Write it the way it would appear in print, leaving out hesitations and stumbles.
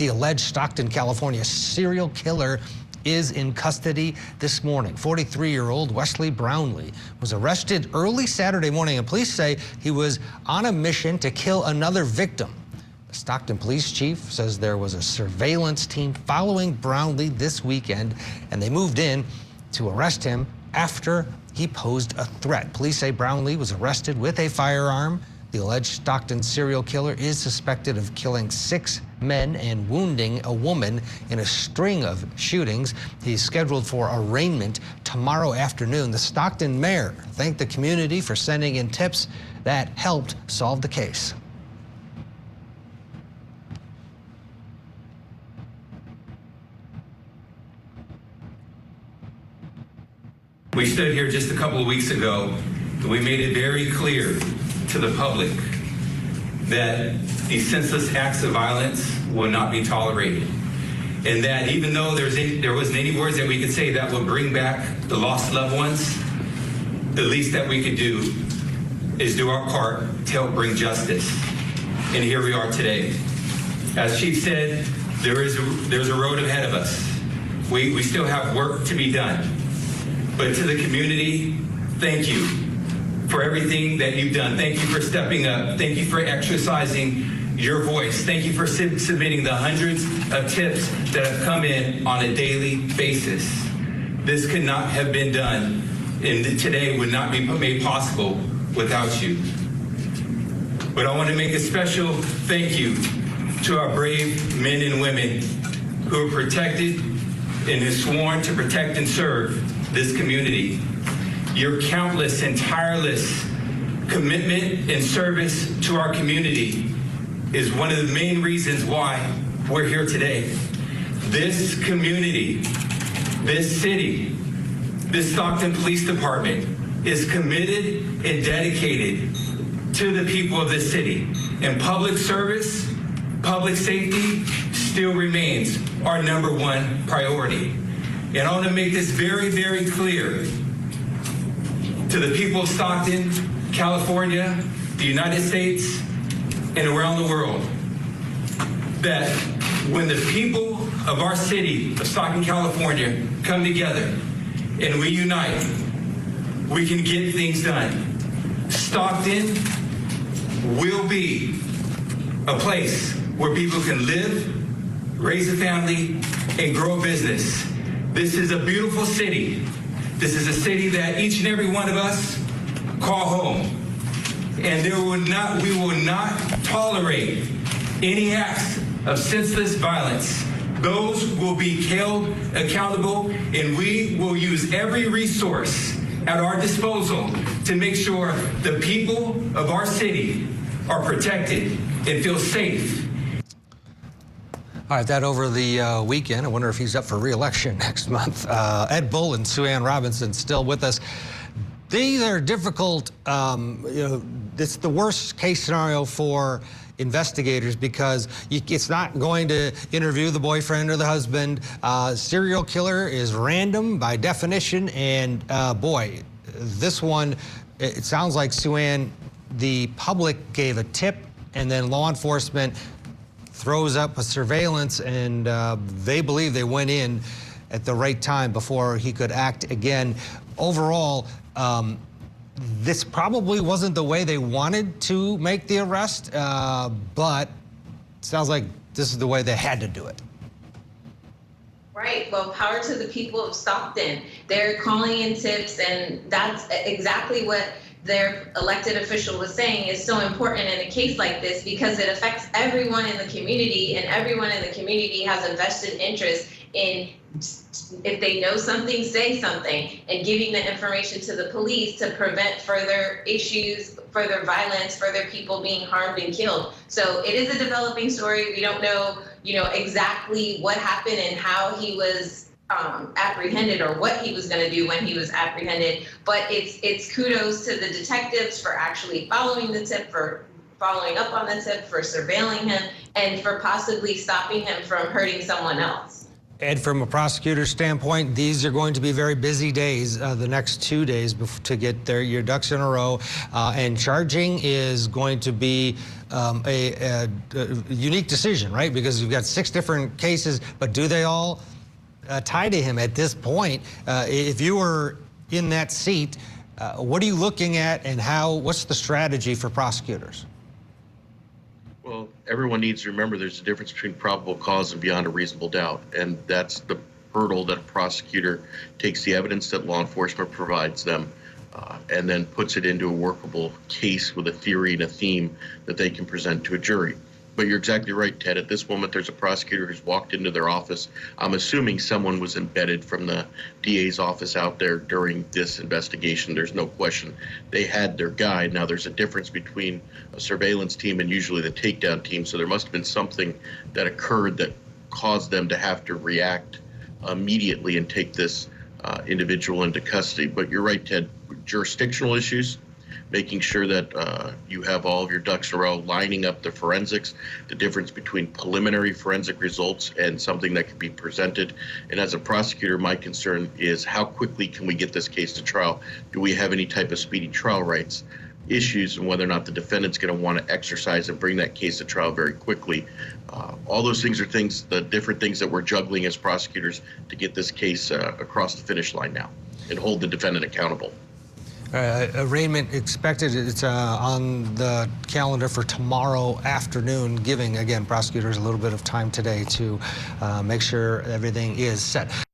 The alleged Stockton, California serial killer is in custody this morning. 43-year-old Wesley Brownlee was arrested early Saturday morning, and police say he was on a mission to kill another victim. The Stockton police chief says there was a surveillance team following Brownlee this weekend, and they moved in to arrest him after he posed a threat. Police say Brownlee was arrested with a firearm. The alleged Stockton serial killer is suspected of killing 6 men and wounding a woman in a string of shootings. He's scheduled for arraignment tomorrow afternoon. The Stockton mayor thanked the community for sending in tips that helped solve the case. We stood here just a couple of weeks ago, and we made it very clear to the public that these senseless acts of violence will not be tolerated. And that even though there wasn't any words that we could say that would bring back the lost loved ones, the least that we could do is do our part to help bring justice. And here we are today. As Chief said, there's a road ahead of us. We still have work to be done. But to the community, thank you for everything that you've done. Thank you for stepping up. Thank you for exercising your voice. Thank you for submitting the hundreds of tips that have come in on a daily basis. This could not have been done, and today would not be made possible without you. But I want to make a special thank you to our brave men and women who are protected and have sworn to protect and serve this community. Your countless and tireless commitment and service to our community is one of the main reasons why we're here today. This community, this city, this Stockton Police Department is committed and dedicated to the people of this city. And public service, public safety still remains our #1 priority. And I want to make this very, very clear to the people of Stockton, California, the United States, and around the world, that when the people of our city of Stockton, California come together and we unite, we can get things done. Stockton will be a place where people can live, raise a family, and grow a business. This is a beautiful city. This is a city that each and every one of us call home. And we will not tolerate any acts of senseless violence. Those will be held accountable, and we will use every resource at our disposal to make sure the people of our city are protected and feel safe. All right, that over the weekend. I wonder if he's up for re-election next month. Ed Bull and Sue Ann Robinson still with us. These are difficult, it's the worst case scenario for investigators because it's not going to interview the boyfriend or the husband. Serial killer is random by definition, and boy, this one, it sounds like, Sue Ann, the public gave a tip and then law enforcement throws up a surveillance, and they believe they went in at the right time before he could act again. Overall, this probably wasn't the way they wanted to make the arrest, but it sounds like this is the way they had to do it. Right. Well, power to the people of Stockton. They're calling in tips, and that's exactly what their elected official was saying is so important in a case like this, because it affects everyone in the community, and everyone in the community has a vested interest in, if they know something, say something, and giving the information to the police to prevent further issues, further violence, further people being harmed and killed. So it is a developing story. We don't know, exactly what happened and how he was apprehended or what he was going to do when he was apprehended, but it's kudos to the detectives for actually following the tip, for following up on the tip, for surveilling him, and for possibly stopping him from hurting someone else. Ed, from a prosecutor's standpoint, these are going to be very busy days, the next 2 days to get your ducks in a row. And charging is going to be a unique decision, right? Because you've got 6 different cases, but do they all tie to him at this point? If you were in that seat, what are you looking at, and what's the strategy for prosecutors? Well, everyone needs to remember there's a difference between probable cause and beyond a reasonable doubt, and that's the hurdle that a prosecutor takes the evidence that law enforcement provides them and then puts it into a workable case with a theory and a theme that they can present to a jury. But you're exactly right, Ted. At this moment, there's a prosecutor who's walked into their office. I'm assuming someone was embedded from the DA's office out there during this investigation. There's no question they had their guy. Now, there's a difference between a surveillance team and usually the takedown team, so there must have been something that occurred that caused them to have to react immediately and take this individual into custody. But you're right, Ted, jurisdictional issues, making sure that you have all of your ducks in a row, lining up the forensics, the difference between preliminary forensic results and something that can be presented. And as a prosecutor, my concern is how quickly can we get this case to trial? Do we have any type of speedy trial rights issues, and whether or not the defendant's going to want to exercise and bring that case to trial very quickly? All those things are the different things that we're juggling as prosecutors to get this case across the finish line now and hold the defendant accountable. Arraignment expected. It's on the calendar for tomorrow afternoon, giving, again, prosecutors a little bit of time today to make sure everything is set.